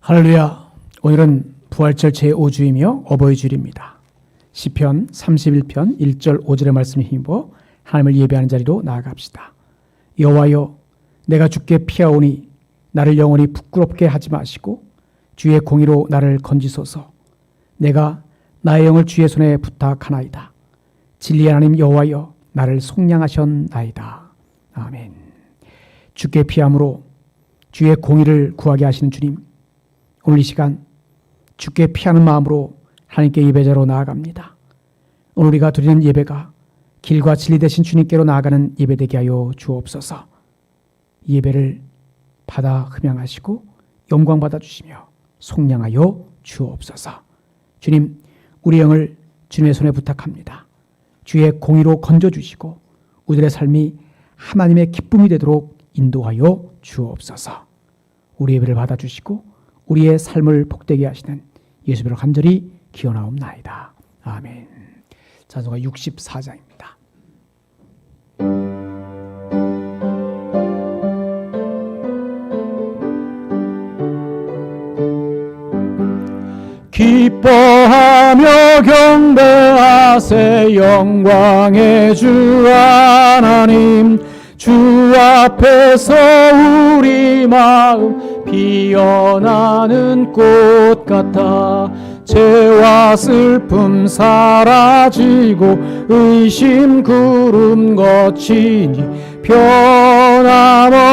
할렐루야. 오늘은 부활절 제5주이며 어버이주일입니다. 시편 31편 1절 5절의 말씀을 힘입어 하나님을 예배하는 자리로 나아갑시다. 여호와여, 내가 주께 피하오니 나를 영원히 부끄럽게 하지 마시고 주의 공의로 나를 건지소서. 내가 나의 영을 주의 손에 부탁하나이다. 진리의 하나님 여호와여, 나를 속량하셨나이다. 아멘. 주께 피함으로 주의 공의를 구하게 하시는 주님, 오늘 이 시간 주께 피하는 마음으로 하나님께 예배자로 나아갑니다. 오늘 우리가 드리는 예배가 길과 진리 되신 주님께로 나아가는 예배 되게 하여 주옵소서. 예배를 받아 흠양하시고 영광 받아주시며 속량하여 주옵소서. 주님, 우리 영을 주님의 손에 부탁합니다. 주의 공의로 건져주시고 우리들의 삶이 하나님의 기쁨이 되도록 인도하여 주옵소서. 우리 예배를 받아주시고 우리의 삶을 복되게 하시는 예수님으로 간절히 기원하옵나이다. 아멘. 찬송가 64장입니다. 기뻐하며 경배하세 영광의 주 하나님. 주 앞에서 우리 마음 피어나는 꽃 같아 죄와 슬픔 사라지고 의심 구름 거치니 변함없는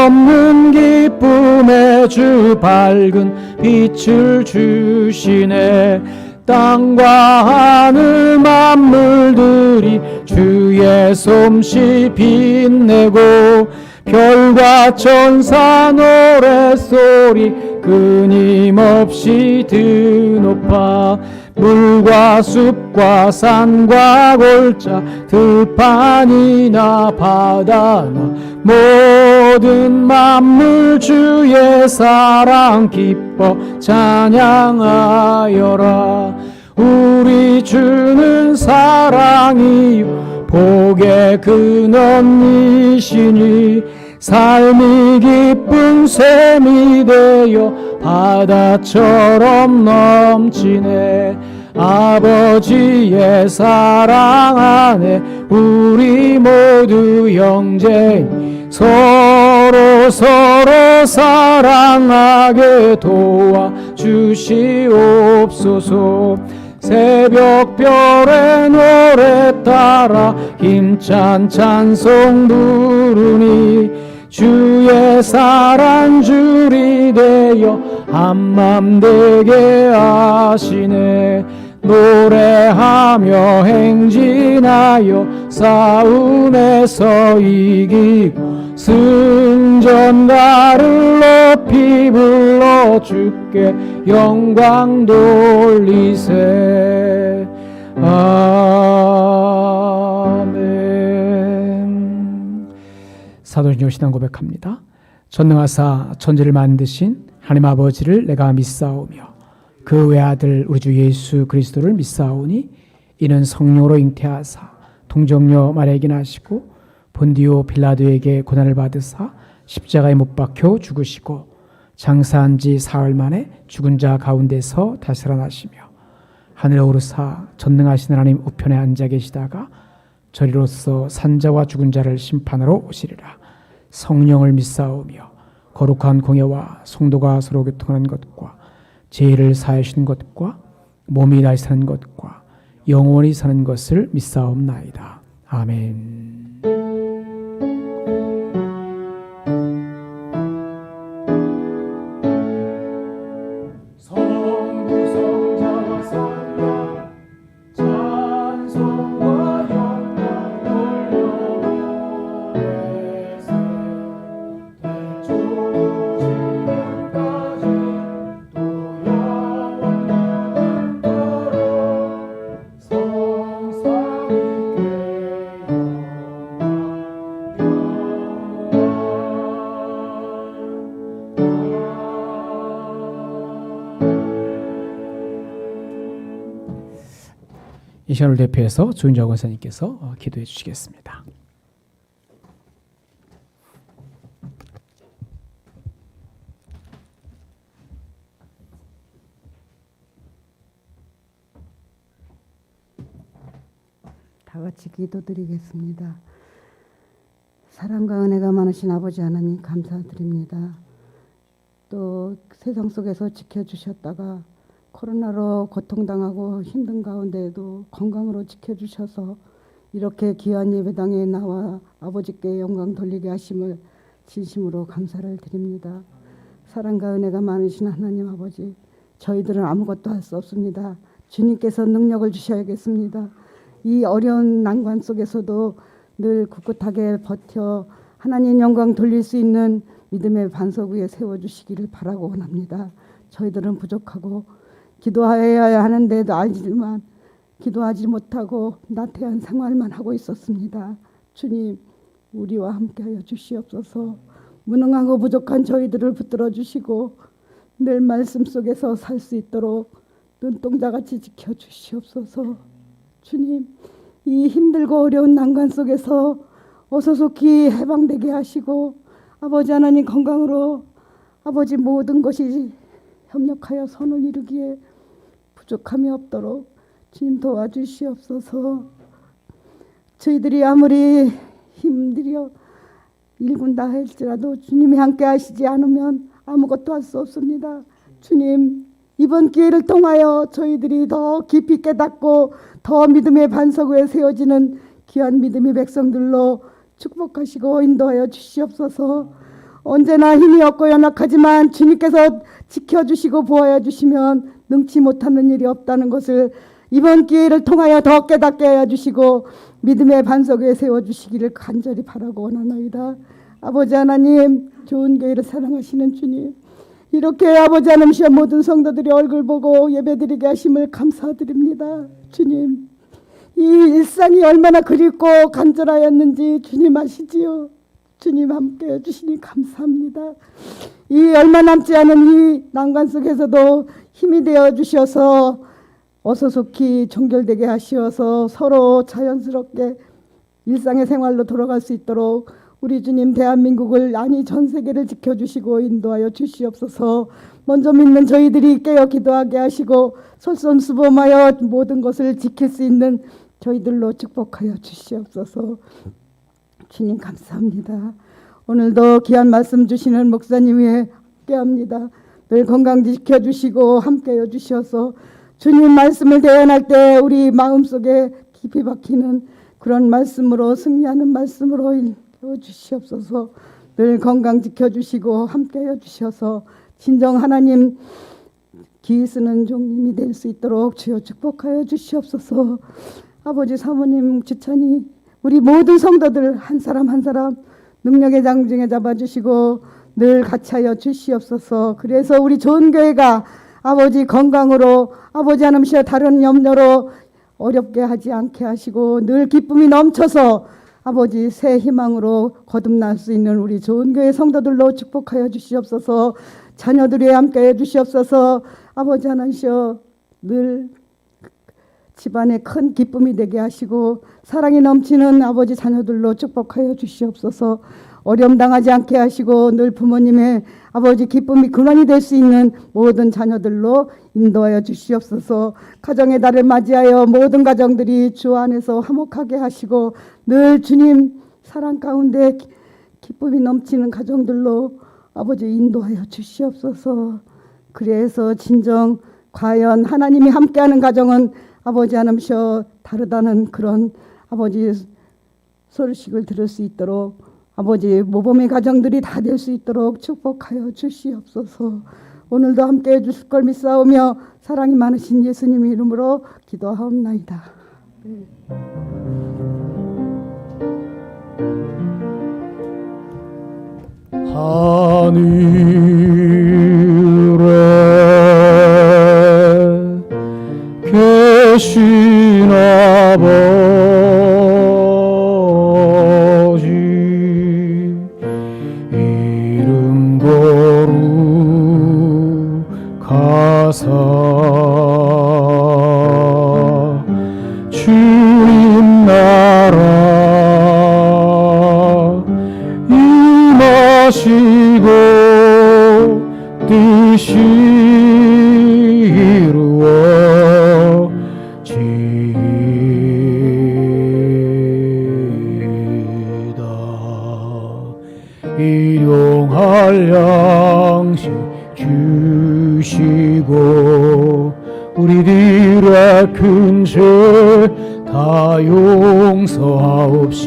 기쁨의 주 밝은 빛을 주시네. 땅과 하늘 만물들이 주의 솜씨 빛내고 별과 천사 노랫소리 끊임없이 드높아 물과 숲과 산과 골짜 들판이나 바다나 모든 만물 주의 사랑 기뻐 찬양하여라. 우리 주는 사랑이요 복의 근원이시니 삶이 기쁜 샘이 되어 바다처럼 넘치네. 아버지의 사랑 안에 우리 모두 형제니 서로 사랑하게 도와주시옵소서. 새벽별의 노래 따라 힘찬 찬송 부르니 주의 사랑 줄이 되어 한맘 되게 하시네. 노래하며 행진하여 싸움에서 이기고 승전가를 높이 불러 주께 영광 돌리세. 아멘. 사도신경 신앙 고백합니다. 전능하사 천지를 만드신 하나님 아버지를 내가 믿사오며 그 외아들 우리 주 예수 그리스도를 믿사오니 이는 성령으로 잉태하사 동정녀 마리아에게 나시고 본디오 빌라도에게 고난을 받으사 십자가에 못 박혀 죽으시고 장사한 지 사흘 만에 죽은 자 가운데서 다시 살아나시며 하늘에 오르사 전능하신 하나님 우편에 앉아 계시다가 저리로서 산자와 죽은 자를 심판하러 오시리라. 성령을 믿사오며 거룩한 공예와 성도가 서로 교통하는 것과 죄를 사하시는 것과 몸이 다시 사는 것과 영원히 사는 것을 믿사옵나이다. 아멘. 이 시간을 대표해서 조윤정 권사님께서 기도해 주시겠습니다. 다 같이 기도드리겠습니다. 사랑과 은혜가 많으신 아버지 하나님 감사드립니다. 또 세상 속에서 지켜주셨다가 코로나로 고통당하고 힘든 가운데에도 건강으로 지켜주셔서 이렇게 귀한 예배당에 나와 아버지께 영광 돌리게 하심을 진심으로 감사를 드립니다. 사랑과 은혜가 많으신 하나님 아버지, 저희들은 아무것도 할 수 없습니다. 주님께서 능력을 주셔야겠습니다. 이 어려운 난관 속에서도 늘 꿋꿋하게 버텨 하나님 영광 돌릴 수 있는 믿음의 반석 위에 세워주시기를 바라고 원합니다. 저희들은 부족하고 기도해야 하는데도 알지만 기도하지 못하고 나태한 생활만 하고 있었습니다. 주님, 우리와 함께하여 주시옵소서. 무능하고 부족한 저희들을 붙들어 주시고 늘 말씀 속에서 살 수 있도록 눈동자같이 지켜주시옵소서. 주님, 이 힘들고 어려운 난관 속에서 어서속히 해방되게 하시고 아버지 하나님 건강으로 아버지 모든 것이 협력하여 선을 이루기에 부족함이 없도록 주님 도와주시옵소서. 저희들이 아무리 힘들여 일군다 할지라도 주님이 함께 하시지 않으면 아무것도 할 수 없습니다. 주님, 이번 기회를 통하여 저희들이 더 깊이 깨닫고 더 믿음의 반석 위에 세워지는 귀한 믿음의 백성들로 축복하시고 인도하여 주시옵소서. 언제나 힘이 없고 연약하지만 주님께서 지켜주시고 보호해 주시면 능치 못하는 일이 없다는 것을 이번 기회를 통하여 더 깨닫게 하여 주시고 믿음의 반석 위에 세워주시기를 간절히 바라고 원하나이다. 아버지 하나님, 좋은 교회를 사랑하시는 주님, 이렇게 아버지 하나님이시여 모든 성도들이 얼굴 보고 예배드리게 하심을 감사드립니다. 주님, 이 일상이 얼마나 그립고 간절하였는지 주님 아시지요. 주님 함께 해주시니 감사합니다. 이 얼마 남지 않은 이 난관 속에서도 힘이 되어 주셔서 어서속히 종결되게 하시어서 서로 자연스럽게 일상의 생활로 돌아갈 수 있도록 우리 주님 대한민국을 아니 전 세계를 지켜주시고 인도하여 주시옵소서. 먼저 믿는 저희들이 깨어 기도하게 하시고 솔선수범하여 모든 것을 지킬 수 있는 저희들로 축복하여 주시옵소서. 주님 감사합니다. 오늘도 귀한 말씀 주시는 목사님 위에 함께합니다. 늘 건강 지켜주시고 함께해 주셔서 주님 말씀을 대언할 때 우리 마음속에 깊이 박히는 그런 말씀으로 승리하는 말씀으로 일깨워 주시옵소서. 늘 건강 지켜주시고 함께해 주셔서 진정 하나님 기 쓰는 종님이 될 수 있도록 주여 축복하여 주시옵소서. 아버지 사모님 주찬이 우리 모든 성도들 한 사람 한 사람 능력의 장중에 잡아주시고 늘 같이하여 주시옵소서. 그래서 우리 좋은 교회가 아버지 건강으로 아버지 하나님이시여 다른 염려로 어렵게 하지 않게 하시고 늘 기쁨이 넘쳐서 아버지 새 희망으로 거듭날 수 있는 우리 좋은 교회 성도들로 축복하여 주시옵소서. 자녀들이 함께 해 주시옵소서. 아버지 하나님이시여 늘 집안에 큰 기쁨이 되게 하시고 사랑이 넘치는 아버지 자녀들로 축복하여 주시옵소서. 어려움 당하지 않게 하시고 늘 부모님의 아버지 기쁨이 근원이 될 수 있는 모든 자녀들로 인도하여 주시옵소서. 가정의 달을 맞이하여 모든 가정들이 주 안에서 화목하게 하시고 늘 주님 사랑 가운데 기쁨이 넘치는 가정들로 아버지 인도하여 주시옵소서. 그래서 진정 과연 하나님이 함께하는 가정은 아버지 하나님이시여 다르다는 그런 아버지 소식을 들을 수 있도록 아버지 모범의 가정들이 다 될 수 있도록 축복하여 주시옵소서. 오늘도 함께해 주실 걸 믿사오며 사랑이 많으신 예수님 이름으로 기도하옵나이다. 하늘에 계신 아버지 이름 거룩하사 주님 나라 임하시고 뜻이 이루어지이다. 일용할 양식 주시고 우리들의 큰 죄 다 용서하옵시고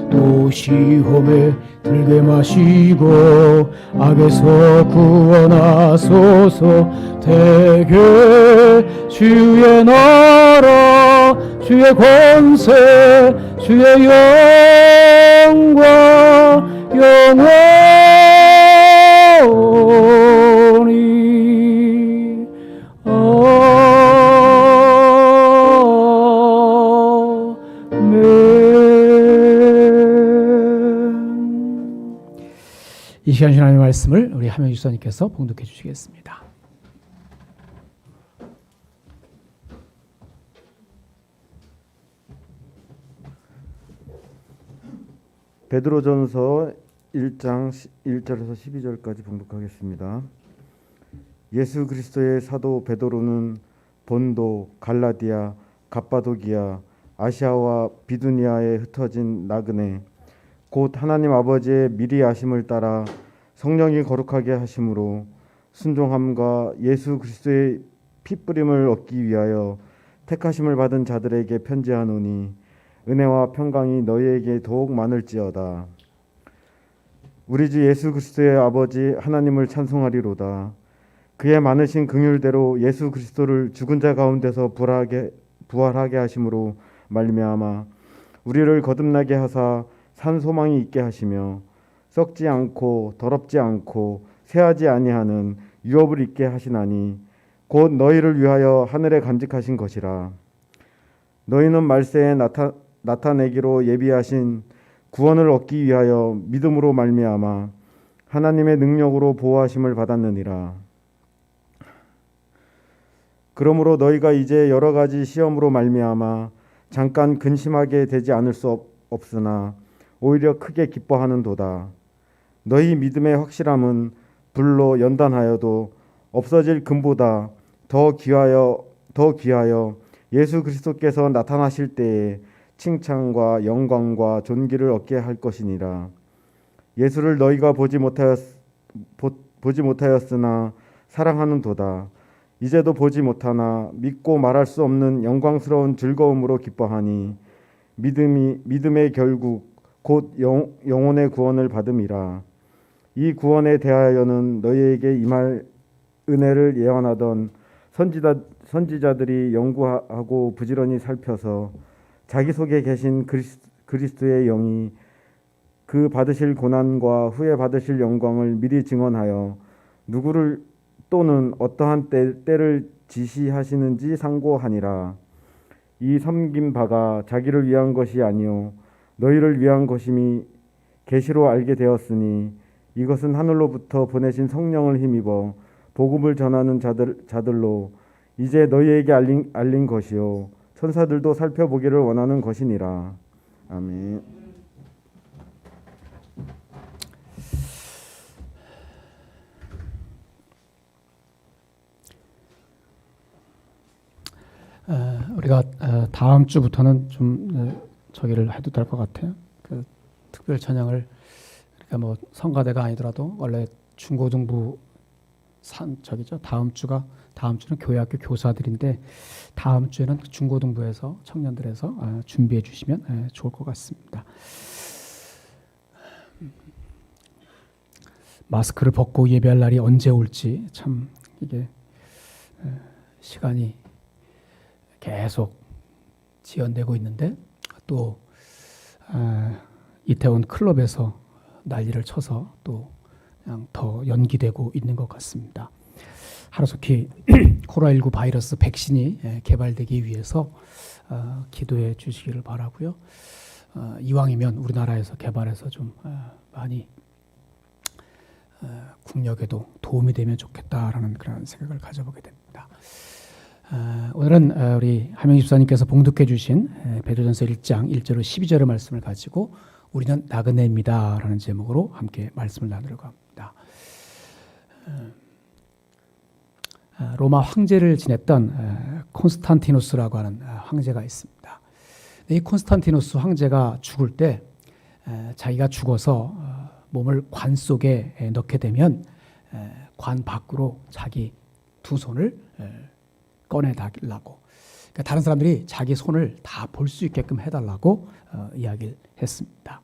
또 시험에 들게 마시고 악에서 구원하소서. 대개 주의 나라 주의 권세 주의 영광 영원히 아멘. 이 시간 하나님의 말씀을 우리 함영 집사님께서 봉독해 주시겠습니다. 베드로전서 1장 1절에서 12절까지 봉독하겠습니다. 예수 그리스도의 사도 베드로는 본도, 갈라디아, 갑바도기아, 아시아와 비두니아에 흩어진 나그네 곧 하나님 아버지의 미리 아심을 따라 성령이 거룩하게 하심으로 순종함과 예수 그리스도의 피뿌림을 얻기 위하여 택하심을 받은 자들에게 편지하노니 은혜와 평강이 너희에게 더욱 많을지어다. 우리 주 예수 그리스도의 아버지 하나님을 찬송하리로다. 그의 많으신 긍휼대로 예수 그리스도를 죽은 자 가운데서 부활하게 하심으로 말미암아 우리를 거듭나게 하사 산 소망이 있게 하시며 썩지 않고 더럽지 않고 쇠하지 아니하는 유업을 있게 하시나니 곧 너희를 위하여 하늘에 간직하신 것이라. 너희는 말세에 나타내기로 예비하신 구원을 얻기 위하여 믿음으로 말미암아 하나님의 능력으로 보호하심을 받았느니라. 그러므로 너희가 이제 여러 가지 시험으로 말미암아 잠깐 근심하게 되지 않을 수 없으나 오히려 크게 기뻐하는도다. 너희 믿음의 확실함은 불로 연단하여도 없어질 금보다 더 귀하여 예수 그리스도께서 나타나실 때에 칭찬과 영광과 존귀를 얻게 할 것이니라. 예수를 너희가 보지 못하였으나 사랑하는도다. 이제도 보지 못하나 믿고 말할 수 없는 영광스러운 즐거움으로 기뻐하니 믿음의 결국 곧 영혼의 구원을 받음이라. 이 구원에 대하여는 너희에게 임할 은혜를 예언하던 선지자들이 연구하고 부지런히 살펴서 자기 속에 계신 그리스도의 영이 그 받으실 고난과 후에 받으실 영광을 미리 증언하여 누구를 또는 어떠한 때를 지시하시는지 상고하니라. 이 섬긴 바가 자기를 위한 것이 아니요 너희를 위한 것임이 계시로 알게 되었으니 이것은 하늘로부터 보내신 성령을 힘입어 복음을 전하는 자들로 이제 너희에게 알린 것이요 천사들도 살펴보기를 원하는 것이니라. 아멘. 우리가 다음 주부터는 좀 저기를 해도 될 것 같아요. 그 특별 찬양을 그러니까 뭐 성가대가 아니더라도 원래 중고등부 다음 주는 교회학교 교사들인데 다음 주에는 중고등부에서 청년들에서 준비해 주시면 좋을 것 같습니다. 마스크를 벗고 예배할 날이 언제 올지 참 이게 시간이 계속 지연되고 있는데 또 이태원 클럽에서 난리를 쳐서 또 그냥 더 연기되고 있는 것 같습니다. 하루속히 코로나19 바이러스 백신이 개발되기 위해서 기도해 주시기를 바라고요. 이왕이면 우리나라에서 개발해서 좀 많이 국력에도 도움이 되면 좋겠다라는 그런 생각을 가져보게 됩니다. 오늘은 우리 하명 집사님께서 봉독해 주신 베드로전서 1장 1절로 12절의 말씀을 가지고 우리는 나그네입니다 라는 제목으로 함께 말씀을 나누려고 합니다. 로마 황제를 지냈던 콘스탄티누스라고 하는 황제가 있습니다. 이 콘스탄티누스 황제가 죽을 때 자기가 죽어서 몸을 관 속에 넣게 되면 관 밖으로 자기 두 손을 꺼내달라고, 그러니까 다른 사람들이 자기 손을 다 볼 수 있게끔 해달라고 이야기를 했습니다.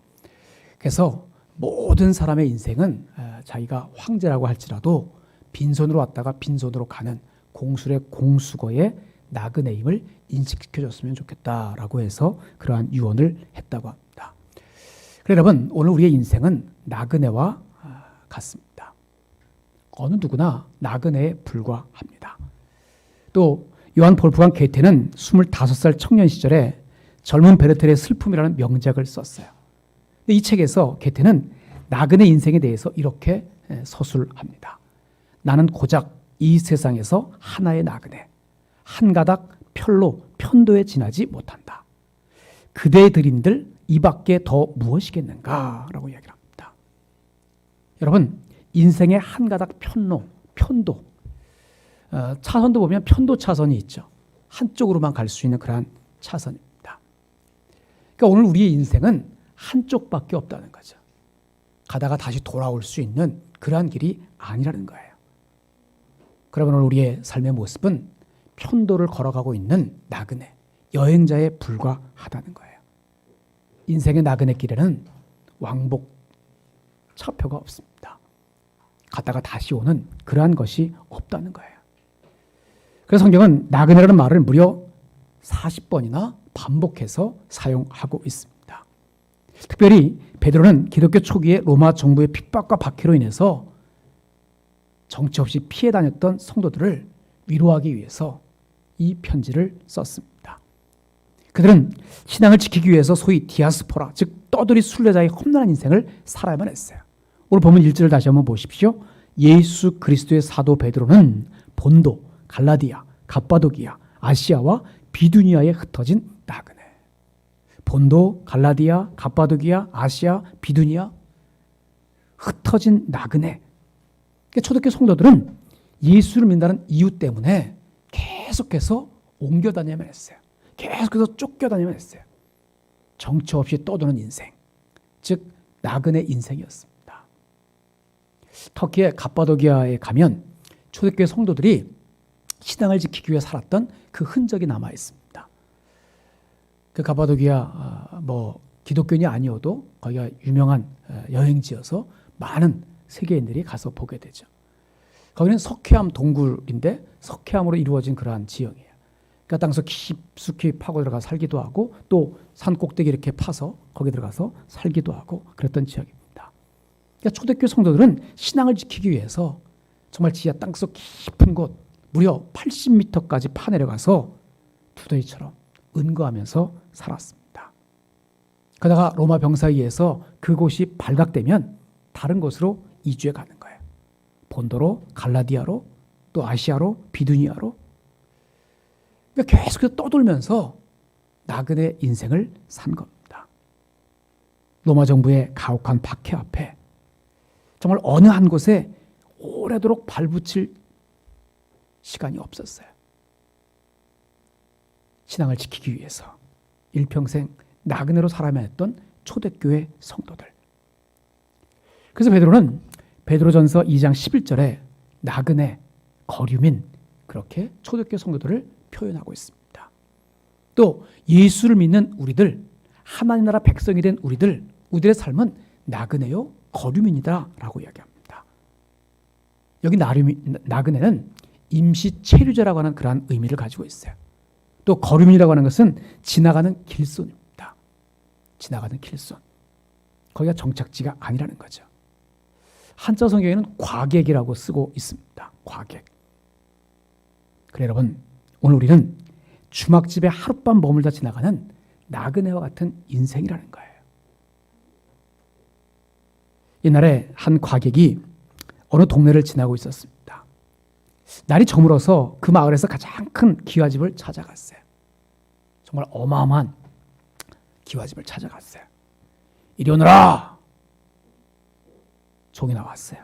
그래서 모든 사람의 인생은 자기가 황제라고 할지라도 빈손으로 왔다가 빈손으로 가는 공술의 공수거의 나그네임을 인식시켜줬으면 좋겠다라고 해서 그러한 유언을 했다고 합니다. 그래 여러분, 오늘 우리의 인생은 나그네와 같습니다. 어느 누구나 나그네에 불과합니다. 또 요한 볼프강 게테는 25살 청년 시절에 젊은 베르텔의 슬픔이라는 명작을 썼어요. 근데 이 책에서 게테는 나그네 인생에 대해서 이렇게 서술합니다. 나는 고작 이 세상에서 하나의 나그네, 한 가닥 편로 편도에 지나지 못한다. 그대의 드림들 이 밖에 더 무엇이겠는가 라고 이야기를 합니다. 여러분, 인생의 한 가닥 편로, 편도, 차선도 보면 편도 차선이 있죠. 한쪽으로만 갈 수 있는 그러한 차선입니다. 그러니까 오늘 우리의 인생은 한쪽밖에 없다는 거죠. 가다가 다시 돌아올 수 있는 그러한 길이 아니라는 거예요. 그러면 오늘 우리의 삶의 모습은 편도를 걸어가고 있는 나그네, 여행자에 불과하다는 거예요. 인생의 나그네 길에는 왕복 차표가 없습니다. 갔다가 다시 오는 그러한 것이 없다는 거예요. 그래서 성경은 나그네라는 말을 무려 40번이나 반복해서 사용하고 있습니다. 특별히 베드로는 기독교 초기에 로마 정부의 핍박과 박해로 인해서 정처 없이 피해 다녔던 성도들을 위로하기 위해서 이 편지를 썼습니다. 그들은 신앙을 지키기 위해서 소위 디아스포라, 즉 떠돌이 순례자의 험난한 인생을 살아야만 했어요. 오늘 본문 1절을 다시 한번 보십시오. 예수 그리스도의 사도 베드로는 본도, 갈라디아, 갑바도기아, 아시아와 비두니아에 흩어진 나그네. 본도, 갈라디아, 갑바도기아, 아시아, 비두니아, 흩어진 나그네. 초대교회 성도들은 예수를 믿는다는 이유 때문에 계속해서 옮겨 다녀야만 했어요. 계속해서 쫓겨다녀야만 했어요. 정처 없이 떠도는 인생, 즉 나그네 인생이었습니다. 터키의 갑바도기아에 가면 초대교회 성도들이 신앙을 지키기 위해 살았던 그 흔적이 남아 있습니다. 그 갑바도기아 기독교인이 아니어도 거기가 유명한 여행지여서 많은 세계인들이 가서 보게 되죠. 거기는 석회암 동굴인데 석회암으로 이루어진 그러한 지형이에요. 그러니까 땅속 깊숙이 파고 들어가 살기도 하고 또 산 꼭대기 이렇게 파서 거기 들어가서 살기도 하고 그랬던 지역입니다. 그러니까 초대교회 성도들은 신앙을 지키기 위해서 정말 지하 땅속 깊은 곳 무려 80m까지 파내려가서 투더이처럼 은거하면서 살았습니다. 그러다가 로마 병사에 의해서 그곳이 발각되면 다른 곳으로 이주해 가는 거예요. 본도로, 갈라디아로, 또 아시아로, 비두니아로. 그러니까 계속해서 떠돌면서 나그네 인생을 산 겁니다. 로마 정부의 가혹한 박해 앞에 정말 어느 한 곳에 오래도록 발붙일 시간이 없었어요. 신앙을 지키기 위해서 일평생 나그네로 살아야만 했던 초대교회 성도들. 그래서 베드로는 베드로전서 2장 11절에 나그네, 거류민 그렇게 초대교회 성도들을 표현하고 있습니다. 또 예수를 믿는 우리들, 하나님 나라 백성이 된 우리들의 삶은 나그네요, 거류민이다 라고 이야기합니다. 여기 나그네는 임시 체류자라고 하는 그러한 의미를 가지고 있어요. 또 거류민이라고 하는 것은 지나가는 길손입니다. 지나가는 길손. 거기가 정착지가 아니라는 거죠. 한자 성경에는 과객이라고 쓰고 있습니다. 과객. 그래 여러분, 오늘 우리는 주막집에 하룻밤 머물다 지나가는 나그네와 같은 인생이라는 거예요. 옛날에 한 과객이 어느 동네를 지나고 있었습니다. 날이 저물어서 그 마을에서 가장 큰 기와집을 찾아갔어요. 정말 어마어마한 기와집을 찾아갔어요. 이리 오너라! 종이 나왔어요.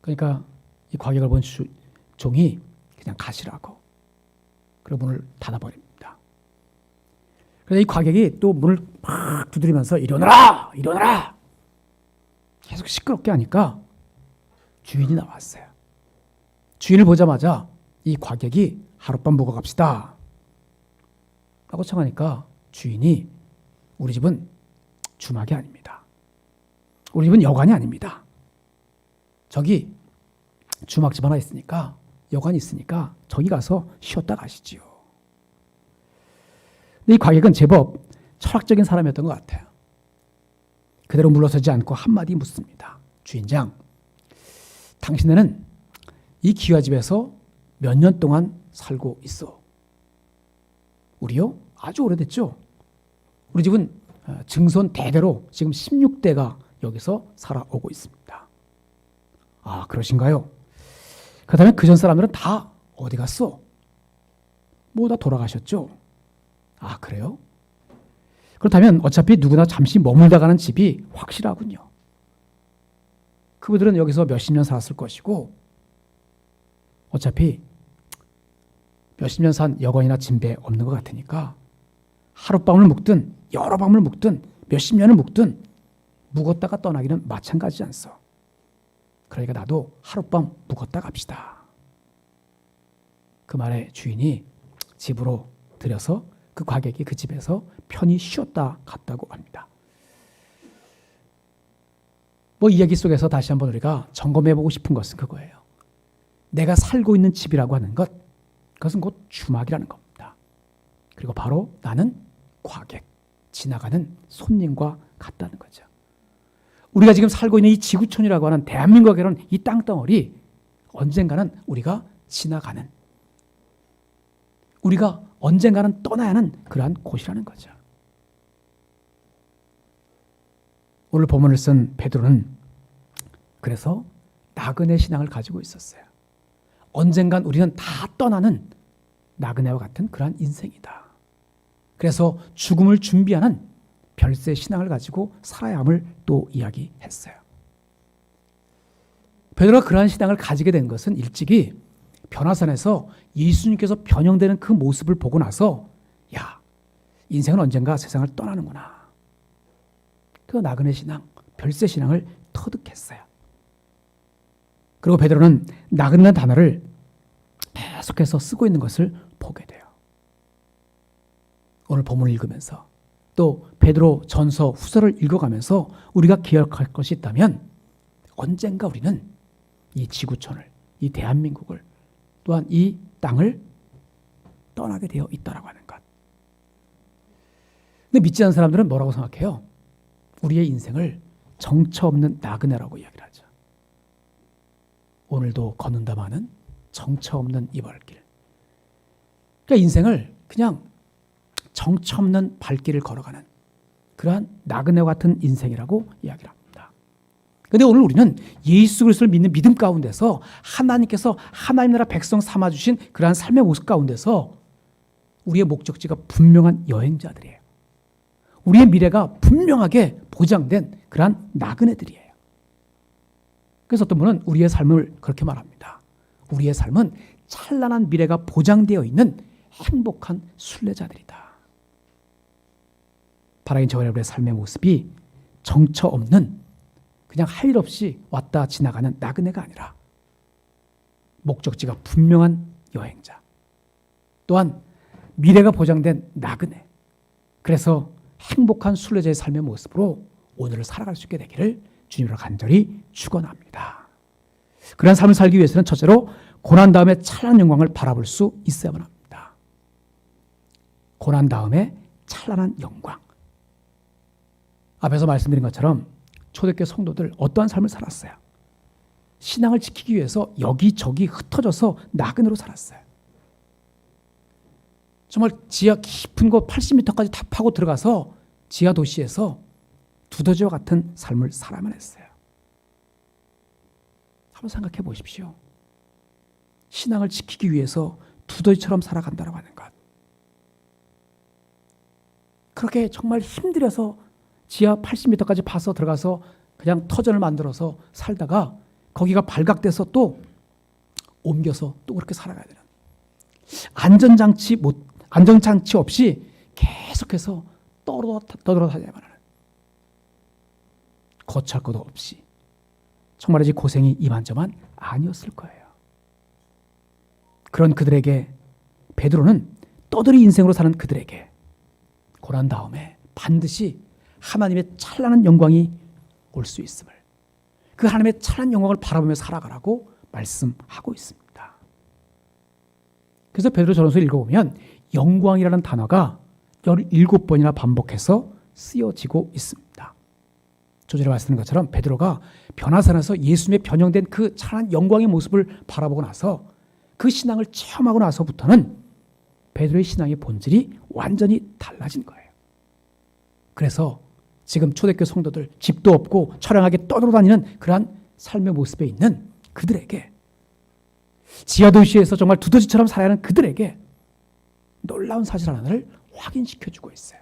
그러니까 이 과객을 본 종이 그냥 가시라고 그리고 문을 닫아버립니다. 그래서 이 과객이 또 문을 막 두드리면서 일어나라! 일어나라! 계속 시끄럽게 하니까 주인이 나왔어요. 주인을 보자마자 이 과객이 하룻밤 묵어 갑시다 라고 청하니까 주인이 우리 집은 주막이 아닙니다. 우리 집은 여관이 아닙니다. 저기 주막집 하나 있으니까 여관이 있으니까 저기 가서 쉬었다 가시지요. 근데 이 과객은 제법 철학적인 사람이었던 것 같아요. 그대로 물러서지 않고 한마디 묻습니다. 주인장, 당신네는 이 기와집에서 몇 년 동안 살고 있어? 우리요? 아주 오래됐죠. 우리 집은 증손 대대로 지금 16대가 여기서 살아오고 있습니다. 아, 그러신가요? 그 다음에 그전 사람들은 다 어디 갔어? 뭐 다 돌아가셨죠? 아, 그래요? 그렇다면 어차피 누구나 잠시 머물다 가는 집이 확실하군요. 그분들은 여기서 몇십 년 살았을 것이고 어차피 몇십 년 산 여관이나 진배 없는 것 같으니까 하룻밤을 묵든 여러 밤을 묵든 몇십 년을 묵든 묵었다가 떠나기는 마찬가지지 않소. 그러니까 나도 하룻밤 묵었다 갑시다. 그 말에 주인이 집으로 들여서 그 과객이 그 집에서 편히 쉬었다 갔다고 합니다. 뭐 이야기 속에서 다시 한번 우리가 점검해보고 싶은 것은 그거예요. 내가 살고 있는 집이라고 하는 것, 그것은 곧 주막이라는 겁니다. 그리고 바로 나는 과객, 지나가는 손님과 같다는 거죠. 우리가 지금 살고 있는 이 지구촌이라고 하는 대한민국이라는 이 땅덩어리, 언젠가는 우리가 지나가는, 우리가 언젠가는 떠나야 하는 그러한 곳이라는 거죠. 오늘 본문을 쓴 베드로는 그래서 나그네 신앙을 가지고 있었어요. 언젠간 우리는 다 떠나는 나그네와 같은 그러한 인생이다. 그래서 죽음을 준비하는 별세 신앙을 가지고 살아야 함을 또 이야기했어요. 베드로가 그러한 신앙을 가지게 된 것은 일찍이 변화산에서 예수님께서 변형되는 그 모습을 보고 나서 야, 인생은 언젠가 세상을 떠나는구나. 그 나그네 신앙, 별세 신앙을 터득했어요. 그리고 베드로는 나그네라는 단어를 계속해서 쓰고 있는 것을 보게 돼요. 오늘 본문을 읽으면서 또 베드로 전서 후서를 읽어가면서 우리가 기억할 것이 있다면 언젠가 우리는 이 지구촌을, 이 대한민국을, 또한 이 땅을 떠나게 되어 있다라고 하는 것. 근데 믿지 않는 사람들은 뭐라고 생각해요? 우리의 인생을 정처 없는 나그네라고 이야기를 하죠. 오늘도 걷는다마는 정처 없는 이 발길. 그러니까 인생을 그냥 정처 없는 발길을 걸어가는 그러한 나그네와 같은 인생이라고 이야기를 합니다. 그런데 오늘 우리는 예수 그리스도를 믿는 믿음 가운데서 하나님께서 하나님 나라 백성 삼아주신 그러한 삶의 모습 가운데서 우리의 목적지가 분명한 여행자들이에요. 우리의 미래가 분명하게 보장된 그러한 나그네들이에요. 그래서 어떤 분은 우리의 삶을 그렇게 말합니다. 우리의 삶은 찬란한 미래가 보장되어 있는 행복한 순례자들이다. 바라긴 저와 여러분의 삶의 모습이 정처 없는 그냥 할 일 없이 왔다 지나가는 나그네가 아니라 목적지가 분명한 여행자, 또한 미래가 보장된 나그네, 그래서 행복한 순례자의 삶의 모습으로 오늘을 살아갈 수 있게 되기를 주님으로 간절히 축원합니다. 그런 삶을 살기 위해서는 첫째로 고난 다음에 찬란한 영광을 바라볼 수 있어야만 합니다. 고난 다음에 찬란한 영광. 앞에서 말씀드린 것처럼 초대교회 성도들 어떠한 삶을 살았어요? 신앙을 지키기 위해서 여기저기 흩어져서 나그네로 살았어요. 정말 지하 깊은 곳 80m까지 다 파고 들어가서 지하 도시에서 두더지와 같은 삶을 살아야만 했어요. 한번 생각해 보십시오. 신앙을 지키기 위해서 두더지처럼 살아간다고 하는 것. 그렇게 정말 힘들어서 지하 80m까지 파서 들어가서 그냥 터전을 만들어서 살다가 거기가 발각돼서 또 옮겨서 또 그렇게 살아가야 되는. 안전장치 없이 계속 계속해서 떠돌아다녀야만 하는, 거처할 것도 없이 정말이지 고생이 이만저만 아니었을 거예요. 그런 그들에게 베드로는 떠돌이 인생으로 사는 그들에게 고난 다음에 반드시 하나님의 찬란한 영광이 올 수 있음을, 그 하나님의 찬란한 영광을 바라보며 살아가라고 말씀하고 있습니다. 그래서 베드로전서 읽어보면 영광이라는 단어가 17번이나 반복해서 쓰여지고 있습니다. 조절에 말씀드린 것처럼 베드로가 변화산에서 예수님의 변형된 그 찬란한 영광의 모습을 바라보고 나서 그 신앙을 체험하고 나서부터는 베드로의 신앙의 본질이 완전히 달라진 거예요. 그래서 지금 초대교회 성도들, 집도 없고 처량하게 떠돌아다니는 그러한 삶의 모습에 있는 그들에게, 지하도시에서 정말 두더지처럼 살아야 하는 그들에게 놀라운 사실 하나를 확인시켜주고 있어요.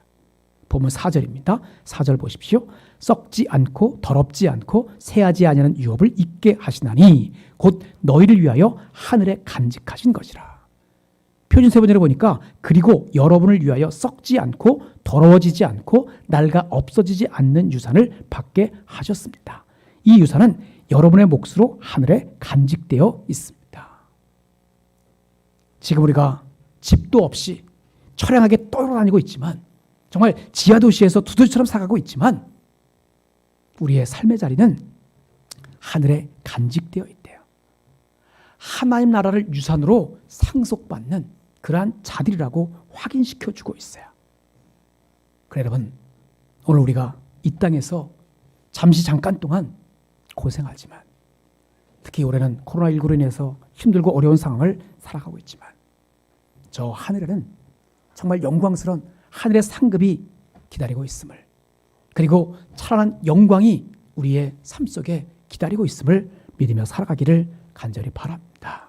보면 4절입니다. 4절 보십시오. 썩지 않고 더럽지 않고 새하지 아니하는 유업을 잊게 하시나니 곧 너희를 위하여 하늘에 간직하신 것이라. 표준 세번역을 보니까 그리고 여러분을 위하여 썩지 않고 더러워지지 않고 낡아 없어지지 않는 유산을 받게 하셨습니다. 이 유산은 여러분의 몫으로 하늘에 간직되어 있습니다. 지금 우리가 집도 없이 처량하게 떠돌아다니고 있지만, 정말 지하도시에서 두더지처럼 살아가고 있지만 우리의 삶의 자리는 하늘에 간직되어 있대요. 하나님 나라를 유산으로 상속받는 그러한 자들이라고 확인시켜주고 있어요. 그래 여러분, 오늘 우리가 이 땅에서 잠깐 동안 고생하지만, 특히 올해는 코로나19로 인해서 힘들고 어려운 상황을 살아가고 있지만 저 하늘에는 정말 영광스러운 하늘의 상급이 기다리고 있음을, 그리고 찬란한 영광이 우리의 삶 속에 기다리고 있음을 믿으며 살아가기를 간절히 바랍니다.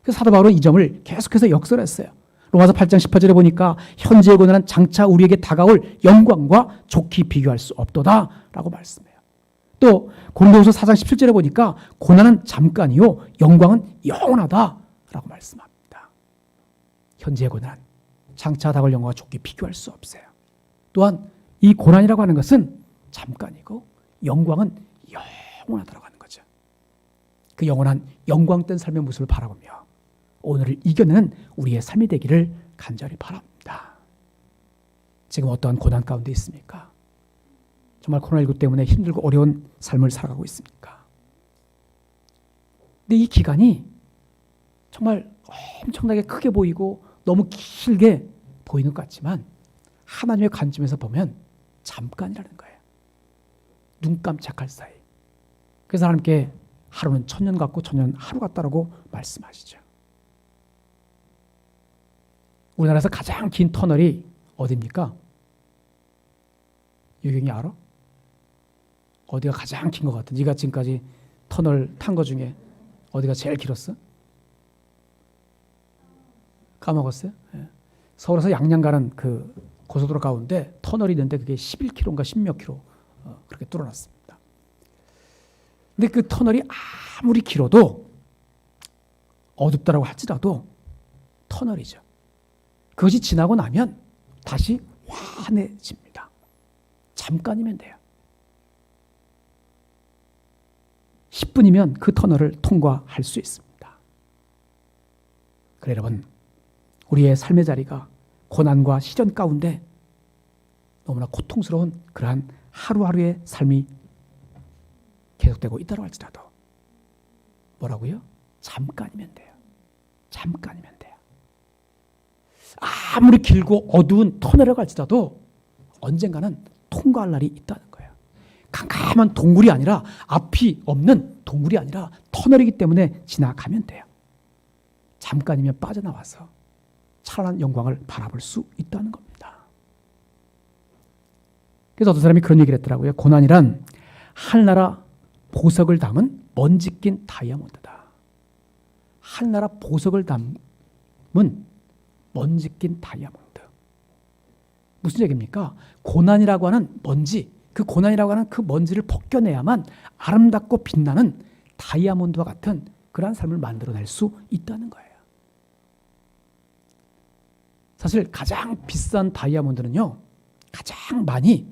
그래서 사도 바울은 이 점을 계속해서 역설했어요. 로마서 8장 18절에 보니까 현재의 고난은 장차 우리에게 다가올 영광과 좋게 비교할 수 없도다 라고 말씀해요. 또 고린도후서 4장 17절에 보니까 고난은 잠깐이요 영광은 영원하다 라고 말씀합니다. 현재의 고난, 장차 다가올 영광과 좋게 비교할 수 없어요. 또한 이 고난이라고 하는 것은 잠깐이고 영광은 영원하다고 하는 거죠. 그 영원한 영광된 삶의 모습을 바라보며 오늘을 이겨내는 우리의 삶이 되기를 간절히 바랍니다. 지금 어떠한 고난 가운데 있습니까? 정말 코로나19 때문에 힘들고 어려운 삶을 살아가고 있습니까? 근데 이 기간이 정말 엄청나게 크게 보이고 너무 길게 보이는 것 같지만 하나님의 관점에서 보면 잠깐이라는 거예요. 눈 깜짝할 사이. 그래서 하나님께 하루는 천년 같고 천년 하루 같다라고 말씀하시죠. 우리나라에서 가장 긴 터널이 어디입니까? 유경이 알아? 어디가 가장 긴 것 같아? 네가 지금까지 터널 탄 거 중에 어디가 제일 길었어? 까먹었어요? 예. 서울에서 양양 가는 그 고속도로 가운데 터널이 있는데 그게 11km인가 10몇 킬로 그렇게 뚫어놨습니다. 근데 그 터널이 아무리 길어도 어둡다라고 할지라도 터널이죠. 그것이 지나고 나면 다시 환해집니다. 잠깐이면 돼요. 10분이면 그 터널을 통과할 수 있습니다. 그래 여러분, 우리의 삶의 자리가 고난과 시련 가운데 너무나 고통스러운 그러한 하루하루의 삶이 계속되고 있다고 할지라도 뭐라고요? 잠깐이면 돼요. 잠깐이면 돼요. 아무리 길고 어두운 터널이라고 할지라도 언젠가는 통과할 날이 있다는 거예요. 캄캄한 동굴이 아니라, 앞이 없는 동굴이 아니라 터널이기 때문에 지나가면 돼요. 잠깐이면 빠져나와서 찬란한 영광을 바라볼 수 있다는 겁니다. 그래서 어떤 사람이 그런 얘기를 했더라고요. 고난이란 하늘나라 보석을 담은 먼지 낀 다이아몬드다. 하늘나라 보석을 담은 먼지 낀 다이아몬드. 무슨 얘기입니까? 고난이라고 하는 먼지, 그 고난이라고 하는 그 먼지를 벗겨내야만 아름답고 빛나는 다이아몬드와 같은 그러한 삶을 만들어낼 수 있다는 거예요. 사실 가장 비싼 다이아몬드는요, 가장 많이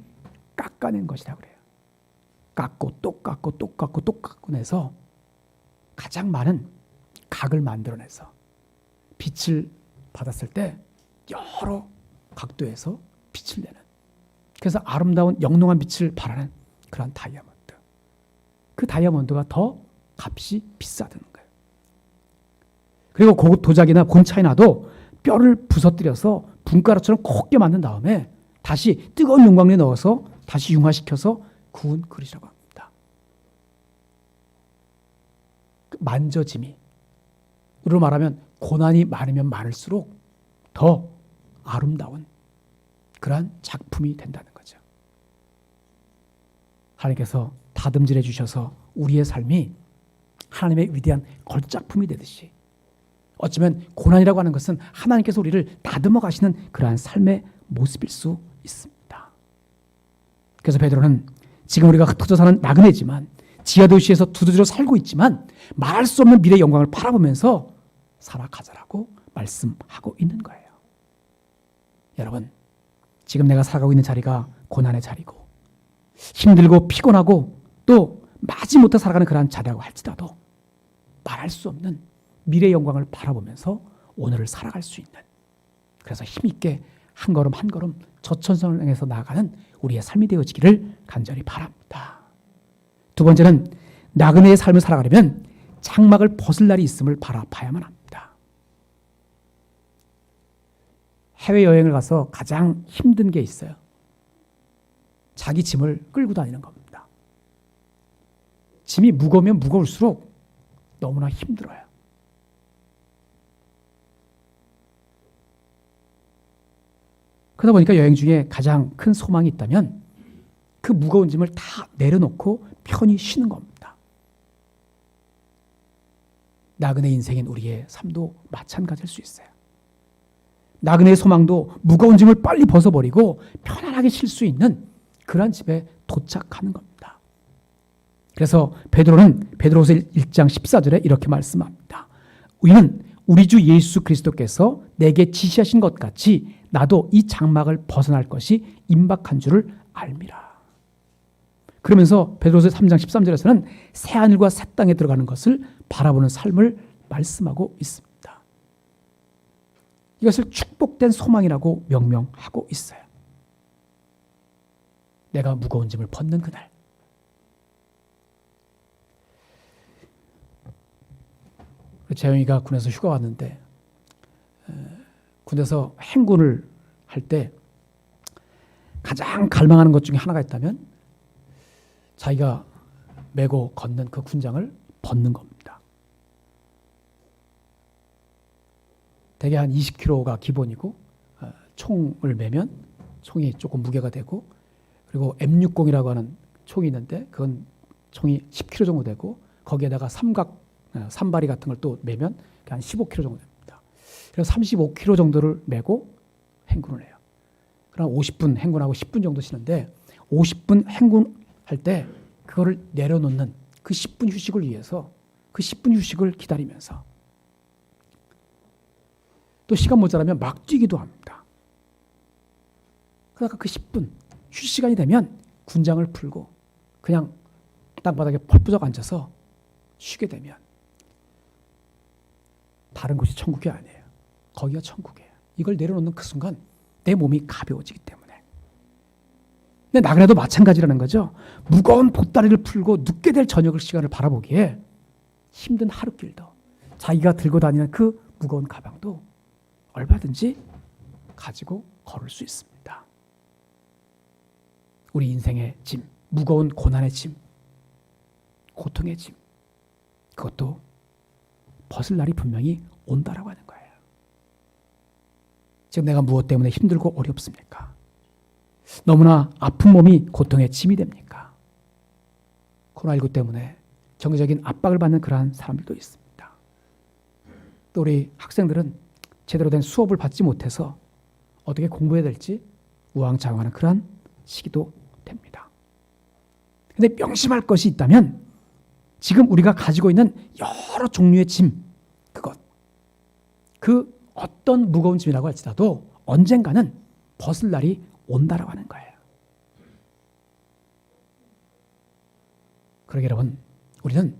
깎아낸 것이라고 그래요. 깎고 또 깎고 또 깎고 또 깎고 내서 가장 많은 각을 만들어내서 빛을 받았을 때 여러 각도에서 빛을 내는, 그래서 아름다운 영롱한 빛을 발하는 그런 다이아몬드. 그 다이아몬드가 더 값이 비싸다는 거예요. 그리고 고급 도자기나 곤차이나도 뼈를 부서뜨려서 분가루처럼 곱게 만든 다음에 다시 뜨거운 용광로에 넣어서 다시 융화시켜서 구운 그릇이라고 합니다. 만져짐이, 으로 말하면 고난이 많으면 많을수록 더 아름다운 그러한 작품이 된다는 거죠. 하나님께서 다듬질해 주셔서 우리의 삶이 하나님의 위대한 걸작품이 되듯이, 어쩌면 고난이라고 하는 것은 하나님께서 우리를 다듬어 가시는 그러한 삶의 모습일 수 있습니다. 그래서 베드로는 지금 우리가 흩어져 사는 나그네지만, 지하 도시에서 두드려 살고 있지만 말할 수 없는 미래의 영광을 바라보면서 살아가자라고 말씀하고 있는 거예요. 여러분, 지금 내가 살아가고 있는 자리가 고난의 자리고 힘들고 피곤하고 또 마지못해 살아가는 그러한 자리라고 할지라도 말할 수 없는 미래의 영광을 바라보면서 오늘을 살아갈 수 있는, 그래서 힘있게 한 걸음 한 걸음 저천성을 향해서 나아가는 우리의 삶이 되어지기를 간절히 바랍니다. 두 번째는 나그네의 삶을 살아가려면 장막을 벗을 날이 있음을 바라봐야만 합니다. 해외여행을 가서 가장 힘든 게 있어요. 자기 짐을 끌고 다니는 겁니다. 짐이 무거우면 무거울수록 너무나 힘들어요. 그러다 보니까 여행 중에 가장 큰 소망이 있다면 그 무거운 짐을 다 내려놓고 편히 쉬는 겁니다. 나그네 인생인 우리의 삶도 마찬가지일 수 있어요. 나그네의 소망도 무거운 짐을 빨리 벗어버리고 편안하게 쉴 수 있는 그러한 집에 도착하는 겁니다. 그래서 베드로는 베드로후서 1장 14절에 이렇게 말씀합니다. 이는 우리 주 예수 그리스도께서 내게 지시하신 것 같이 나도 이 장막을 벗어날 것이 임박한 줄을 알미라. 그러면서 베드로후서 3장 13절에서는 새 하늘과 새 땅에 들어가는 것을 바라보는 삶을 말씀하고 있습니다. 이것을 축복된 소망이라고 명명하고 있어요. 내가 무거운 짐을 벗는 그날, 재영이가 군에서 휴가 왔는데 군에서 행군을 할 때 가장 갈망하는 것 중에 하나가 있다면 자기가 메고 걷는 그 군장을 벗는 겁니다. 대개 한 20kg가 기본이고 총을 매면 총이 조금 무게가 되고, 그리고 M60이라고 하는 총이 있는데 그건 총이 10kg 정도 되고, 거기에다가 삼바리 같은 걸 또 매면 한 15kg 정도 됩니다. 그래서 35kg 정도를 메고 행군을 해요. 그럼 50분 행군하고 10분 정도 쉬는데, 50분 행군할 때 그거를 내려놓는 그 10분 휴식을 위해서 그 10분 휴식을 기다리면서 또 시간 모자라면 막 뛰기도 합니다. 그러다가 그 10분 휴식 시간이 되면 군장을 풀고 그냥 땅바닥에 펄부적 앉아서 쉬게 되면 다른 곳이 천국이 아니에요. 거기가 천국이에요. 이걸 내려놓는 그 순간 내 몸이 가벼워지기 때문에. 근데 나그네도 마찬가지라는 거죠. 무거운 보따리를 풀고 눕게 될 저녁 시간을 바라보기에 힘든 하루길도, 자기가 들고 다니는 그 무거운 가방도 얼마든지 가지고 걸을 수 있습니다. 우리 인생의 짐, 무거운 고난의 짐, 고통의 짐, 그것도 벗을 날이 분명히 온다라고 하는 거예요. 지금 내가 무엇 때문에 힘들고 어렵습니까? 너무나 아픈 몸이 고통의 짐이 됩니까? 코로나19 때문에 경제적인 압박을 받는 그러한 사람들도 있습니다. 또 우리 학생들은 제대로 된 수업을 받지 못해서 어떻게 공부해야 될지 우왕좌왕하는 그러한 시기도 됩니다. 그런데 명심할 것이 있다면 지금 우리가 가지고 있는 여러 종류의 짐, 그 어떤 무거운 짐이라고 할지라도 언젠가는 벗을 날이 온다라고 하는 거예요. 그러게 여러분, 우리는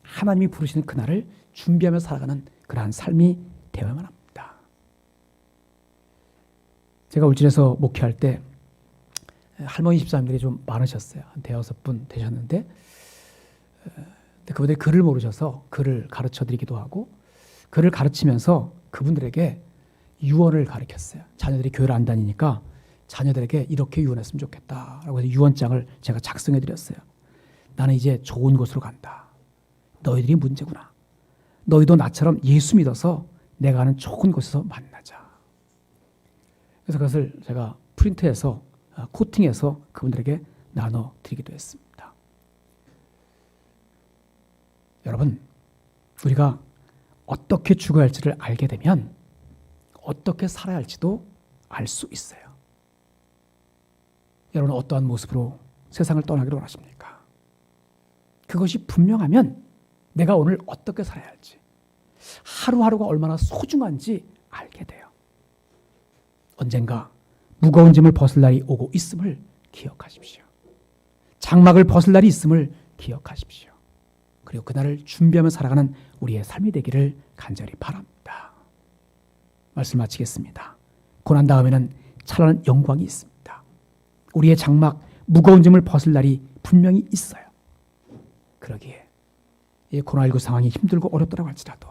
하나님이 부르시는 그날을 준비하며 살아가는 그러한 삶이 되어야만 합니다. 제가 울진에서 목회할 때 할머니 집사님들이 좀 많으셨어요. 한 대여섯 분 되셨는데, 그분들이 글을 모르셔서 글을 가르쳐 드리기도 하고, 글을 가르치면서 그분들에게 유언을 가르쳤어요. 자녀들이 교회를 안 다니니까 자녀들에게 이렇게 유언했으면 좋겠다라고 해서 유언장을 제가 작성해 드렸어요. 나는 이제 좋은 곳으로 간다. 너희들이 문제구나. 너희도 나처럼 예수 믿어서 내가 아는 좋은 곳에서 만나자. 그래서 그것을 제가 프린트해서 코팅해서 그분들에게 나눠드리기도 했습니다. 여러분, 우리가 어떻게 죽어야 할지를 알게 되면 어떻게 살아야 할지도 알 수 있어요. 여러분은 어떠한 모습으로 세상을 떠나기를 원하십니까? 그것이 분명하면 내가 오늘 어떻게 살아야 할지, 하루하루가 얼마나 소중한지 알게 돼요. 언젠가 무거운 짐을 벗을 날이 오고 있음을 기억하십시오. 장막을 벗을 날이 있음을 기억하십시오. 그리고 그날을 준비하며 살아가는 우리의 삶이 되기를 간절히 바랍니다. 말씀 마치겠습니다. 고난 다음에는 찬란한 영광이 있습니다. 우리의 장막, 무거운 짐을 벗을 날이 분명히 있어요. 그러기에 이 코로나19 상황이 힘들고 어렵다고 할지라도,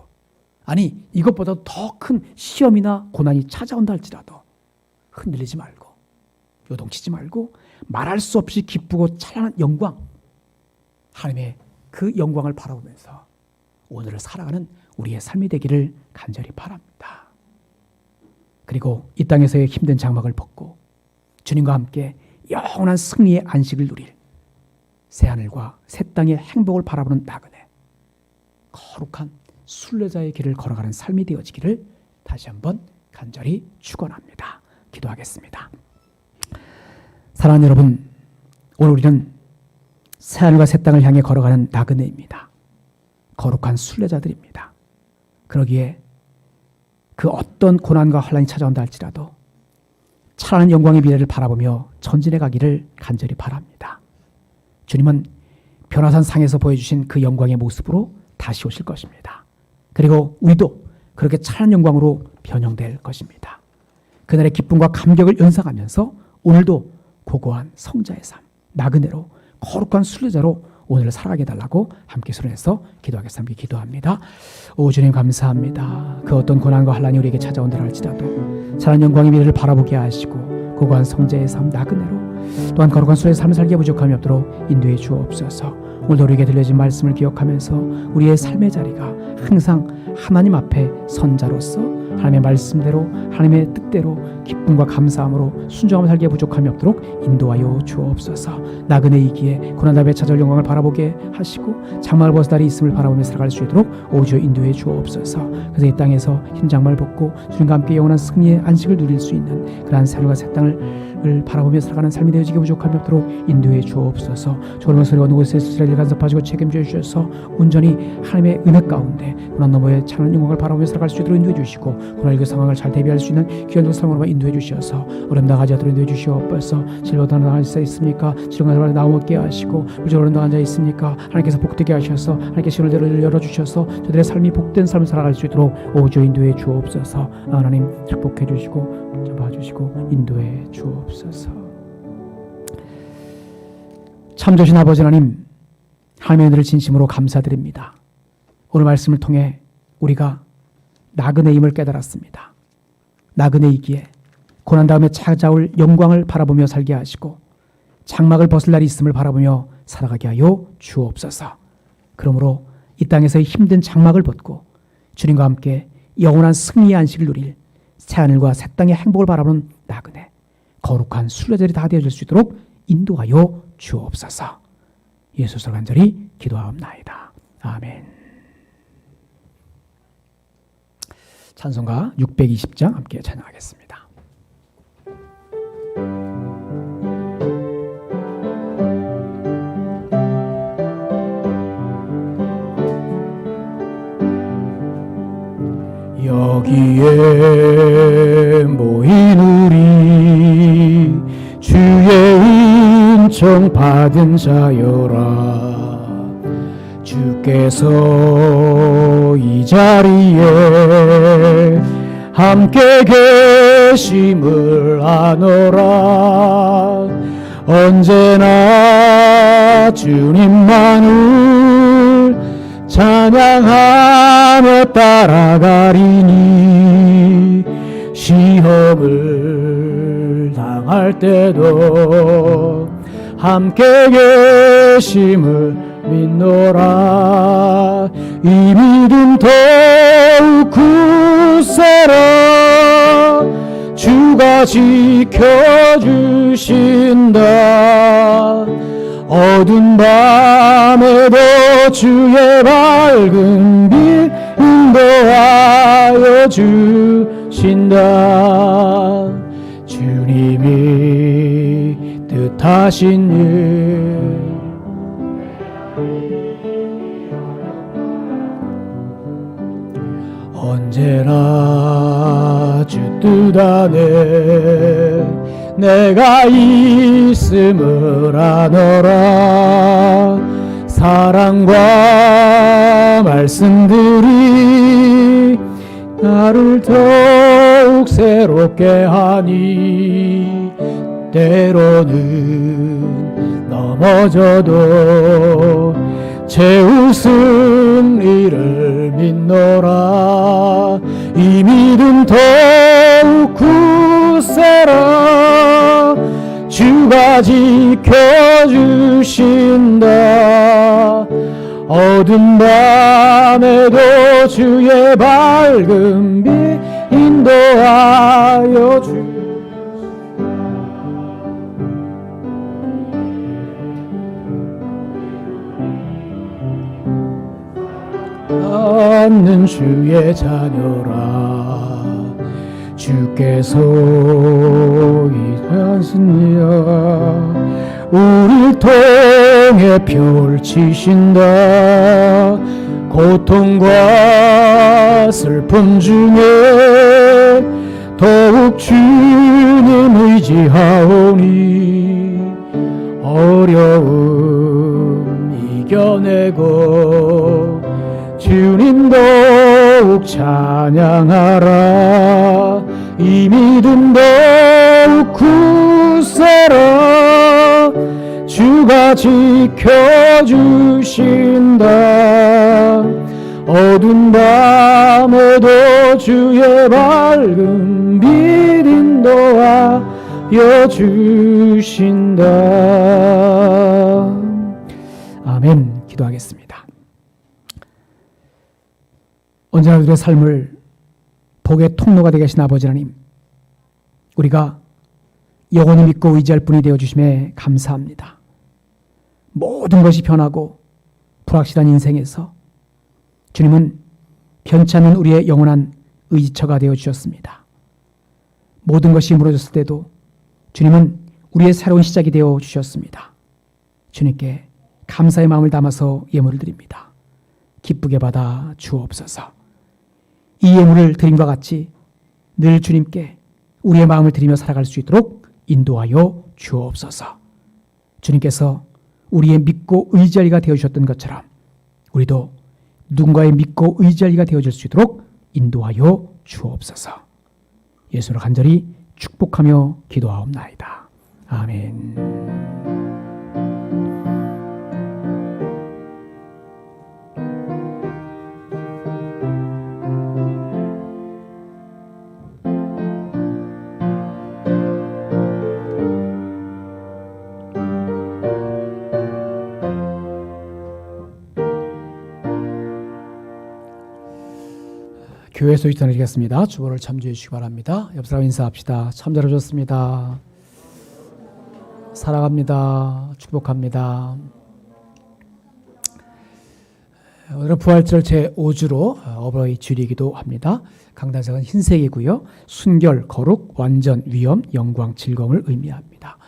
아니 이것보다 더 큰 시험이나 고난이 찾아온다 할지라도 흔들리지 말고 요동치지 말고 말할 수 없이 기쁘고 찬란한 영광, 하나님의 그 영광을 바라보면서 오늘을 살아가는 우리의 삶이 되기를 간절히 바랍니다. 그리고 이 땅에서의 힘든 장막을 벗고 주님과 함께 영원한 승리의 안식을 누릴 새하늘과 새 땅의 행복을 바라보는 나그네, 거룩한 순례자의 길을 걸어가는 삶이 되어지기를 다시 한번 간절히 축원합니다. 기도하겠습니다. 사랑하는 여러분, 오늘 우리는 새하늘과 새 땅을 향해 걸어가는 나그네입니다. 거룩한 순례자들입니다. 그러기에 그 어떤 고난과 환난이 찾아온다 할지라도 찬란한 영광의 미래를 바라보며 전진해 가기를 간절히 바랍니다. 주님은 변화산 상에서 보여주신 그 영광의 모습으로 다시 오실 것입니다. 그리고 우리도 그렇게 찬란한 영광으로 변형될 것입니다. 그날의 기쁨과 감격을 연상하면서 오늘도 고고한 성자의 삶, 나그네로 거룩한 순례자로 오늘을 살아가게 해달라고 함께 손에서 기도하겠습니다. 기도합니다. 오 주님 감사합니다. 그 어떤 고난과 환난이 우리에게 찾아온다 할지라도 찬란한 영광의 미래를 바라보게 하시고 고고한 성자의 삶, 나그네로 또한 거룩한 순례의 삶을 살기에 부족함이 없도록 인도해 주옵소서. 오늘도 우리에게 들려진 말씀을 기억하면서 우리의 삶의 자리가 항상 하나님 앞에 선자로서 하나님의 말씀대로 하나님의 뜻대로 기쁨과 감사함으로 순종하며 살기에 부족함이 없도록 인도하여 주옵소서. 나그네이기에 고난다음에 찾아올 영광을 바라보게 하시고 장막을 벗은 날이 있음을 바라보며 살아갈 수 있도록 오주여 인도해 주옵소서. 그래서 이 땅에서 흰 장막을 벗고 주님과 함께 영원한 승리의 안식을 누릴 수 있는 그러한 하늘과 새 땅을 바라보며 살아가는 삶이 되어지게 부족함이 없도록 인도해 주옵소서. 조금의 소리가 어느 곳에 이스라엘을 간섭하시고 책임져 주셔서 온전히 하나님의 은혜 가운데 고난 너머의 찬란한 영광을 바라보며 살아갈 수 있도록 인도해 주시고 코로나19 상황을 잘 대비할 수 있는 귀한 삶으로만 인도해 주셔서 어려움 당하지 않도록 인도해 주시옵소서. 질병 당한 자 있습니까? 질병을 나오게 하시고 물질로 당한 자 있습니까? 하나님께서 복되게 하셔서 하나님께서 시간을 열어주셔서 저들의 삶이 복된 삶을 살아갈 수 있도록 오주 인도해 주옵소서. 하나님 축복해 주시고 잡아주시고 인도해 주옵소서. 참 좋으신 아버지 하나님, 하나님의 은혜를 진심으로 감사드립니다. 오늘 말씀을 통해 우리가 나그네임을 깨달았습니다. 나그네이기에 고난 다음에 찾아올 영광을 바라보며 살게 하시고 장막을 벗을 날이 있음을 바라보며 살아가게 하여 주옵소서. 그러므로 이 땅에서의 힘든 장막을 벗고 주님과 함께 영원한 승리의 안식을 누릴 새하늘과 새 땅의 행복을 바라보는 나그네, 거룩한 순례자들이 다 되어질 수 있도록 인도하여 주옵소서. 예수로 간절히 기도하옵나이다. 아멘. 찬송가 620장 함께 찬양하겠습니다. 여기에 모이는 은총 받은 자여라. 주께서 이 자리에 함께 계심을 아노라. 언제나 주님만을 찬양하며 따라가리니 시험을 당할 때도 함께 계심을 믿노라. 이 믿음 더욱 굳세라. 주가 지켜주신다. 어두운 밤에도 주의 밝은 빛 인도하여 주신다. 주님이 뜻하신 일 언제나 주 뜻 안에 내가 있음을 아노라. 사랑과 말씀들이 나를 더욱 새롭게 하니 때로는 넘어져도 제 승리를 믿노라. 이 믿음 더욱 굳세라. 주가 지켜주신다. 어두운 밤에도 주의 밝은 빛 인도하여 주신다. 않는 주의 자녀라. 주께서 이하시니라. 우릴 통해 펼치신다. 고통과 슬픔 중에 더욱 주님 의지하오니 어려움 이겨내고 주님 더욱 찬양하라. 이 믿음 더욱 굳세라. 주가 지켜주신다. 어두운 밤에도 주의 밝은 빛 인도하여 주신다. 아멘. 기도하겠습니다. 언제나 우리의 삶을 복의 통로가 되게 하신 아버지 하나님, 우리가 영원히 믿고 의지할 분이 되어주심에 감사합니다. 모든 것이 변하고 불확실한 인생에서 주님은 변치 않는 우리의 영원한 의지처가 되어주셨습니다. 모든 것이 무너졌을 때도 주님은 우리의 새로운 시작이 되어주셨습니다. 주님께 감사의 마음을 담아서 예물을 드립니다. 기쁘게 받아 주옵소서. 이 예물을 드림과 같이 늘 주님께 우리의 마음을 드리며 살아갈 수 있도록 인도하여 주옵소서. 주님께서 우리의 믿고 의지할 이가 되어주셨던 것처럼 우리도 누군가의 믿고 의지할 이가 되어줄 수 있도록 인도하여 주옵소서. 예수로 간절히 축복하며 기도하옵나이다. 아멘. 교회 소식 전해드리겠습니다. 주보를 참조해 주시기 바랍니다. 옆 사람 인사합시다. 참 잘하셨습니다. 사랑합니다. 축복합니다. 오늘은 부활절 제5주로 어버이 주일이기도 합니다. 강단석은 흰색이고요. 순결, 거룩, 완전, 위엄, 영광, 즐거움을 의미합니다.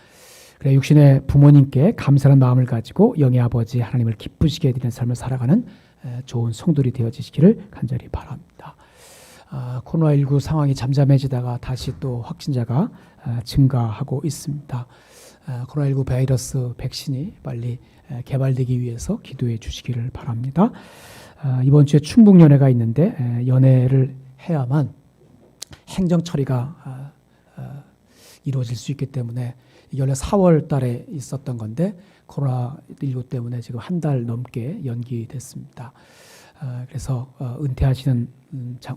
그래 육신의 부모님께 감사하는 마음을 가지고 영의 아버지 하나님을 기쁘시게 해드리는 삶을 살아가는 좋은 성도들이 되어지시기를 간절히 바랍니다. 코로나19 상황이 잠잠해지다가 다시 또 확진자가 증가하고 있습니다. 코로나19 바이러스 백신이 빨리 개발되기 위해서 기도해 주시기를 바랍니다. 이번 주에 충북연회가 있는데 연회를 해야만 행정 처리가 이루어질 수 있기 때문에 이게 원래 4월 달에 있었던 건데 코로나19 때문에 지금 한 달 넘게 연기됐습니다. 그래서 은퇴하시는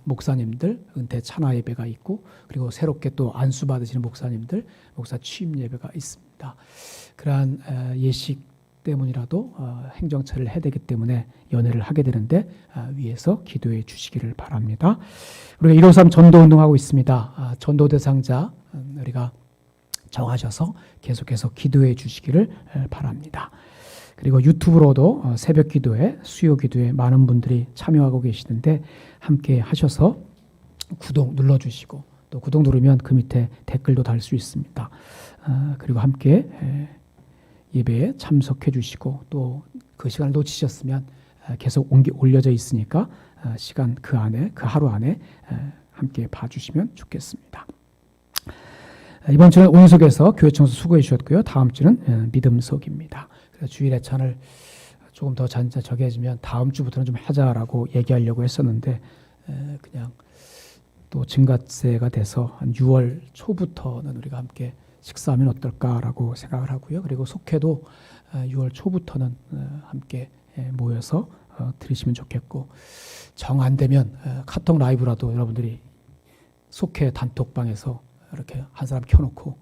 목사님들 은퇴 찬화 예배가 있고 그리고 새롭게 또 안수 받으시는 목사님들 목사 취임 예배가 있습니다. 그러한 예식 때문이라도 행정 처리를 해야 되기 때문에 연회를 하게 되는데 위에서 기도해 주시기를 바랍니다. 우리가 153 전도 운동하고 있습니다. 전도 대상자 우리가 정하셔서 계속해서 기도해 주시기를 바랍니다. 그리고 유튜브로도 새벽 기도회, 수요 기도회 많은 분들이 참여하고 계시는데 함께 하셔서 구독 눌러주시고 또 구독 누르면 그 밑에 댓글도 달 수 있습니다. 그리고 함께 예배에 참석해 주시고 또 그 시간을 놓치셨으면 계속 올려져 있으니까 시간 그 안에 그 하루 안에 함께 봐주시면 좋겠습니다. 이번 주는 온속에서 교회 청소 수고해 주셨고요. 다음 주는 믿음속입니다. 그래서 주일 예찬을 조금 더 정해지면 다음 주부터는 좀 하자라고 얘기하려고 했었는데 그냥 또 증가세가 돼서 한 6월 초부터는 우리가 함께 식사하면 어떨까라고 생각을 하고요. 그리고 속회도 6월 초부터는 함께 모여서 들으시면 좋겠고 정 안 되면 카톡 라이브라도 여러분들이 속회 단톡방에서 이렇게 한 사람 켜놓고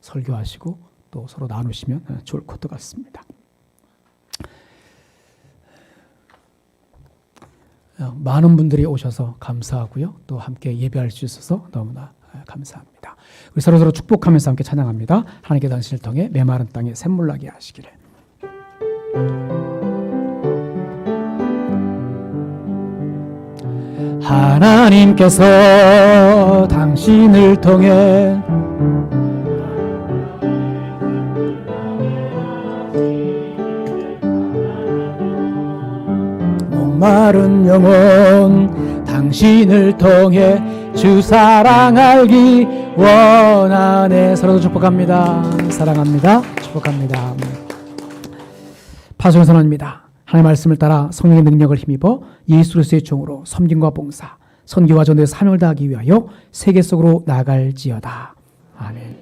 설교하시고 또 서로 나누시면 좋을 것 같습니다. 많은 분들이 오셔서 감사하고요. 또 함께 예배할 수 있어서 너무나 감사합니다. 우리 서로 축복하면서 함께 찬양합니다. 하나님께 당신을 통해 메마른 땅에 샘물나게 하시기를. 하나님께서 당신을 통해 목마른 영혼 당신을 통해 주 사랑 알기 원하네. 서로 축복합니다. 사랑합니다. 축복합니다. 파송의 선언입니다. 하나님의 말씀을 따라 성령의 능력을 힘입어 예수 그리스도의 종으로 섬김과 봉사, 선교와 전도의 사명을 다하기 위하여 세계 속으로 나갈지어다. 아멘.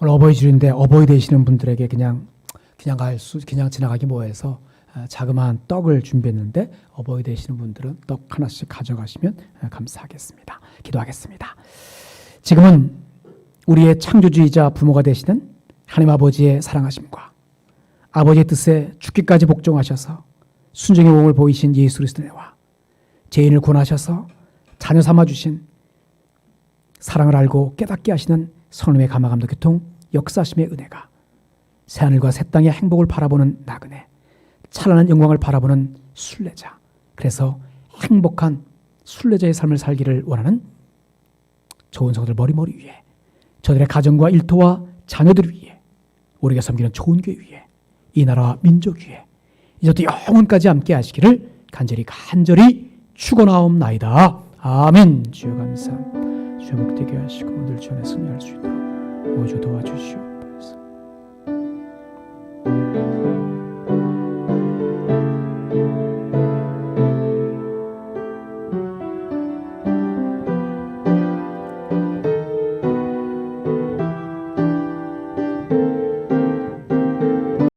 오늘 어버이 주일인데 어버이 되시는 분들에게 그냥 지나가기 뭐해서 자그마한 떡을 준비했는데 어버이 되시는 분들은 떡 하나씩 가져가시면 감사하겠습니다. 기도하겠습니다. 지금은 우리의 창조주이자 부모가 되시는 하나님 아버지의 사랑하심과 아버지의 뜻에 죽기까지 복종하셔서 순종의 몸을 보이신 예수 그리스도와 죄인을 구원하셔서 자녀 삼아주신 사랑을 알고 깨닫게 하시는 성령의 감화감도 교통 역사심의 은혜가 새하늘과 새 땅의 행복을 바라보는 나그네, 찬란한 영광을 바라보는 순례자, 그래서 행복한 순례자의 삶을 살기를 원하는 좋은 성도들 머리머리 위에, 저들의 가정과 일터와 자녀들 위에, 우리가 섬기는 좋은 교회 위에, 이 나라와 민족 위에 이제부터 영원까지 함께 하시기를 간절히 축원하옵나이다. 아멘. 주여 감사합니다. 주여 복되게 하시고 오늘 주안에 승리할 수 있도록 오주 도와주시오.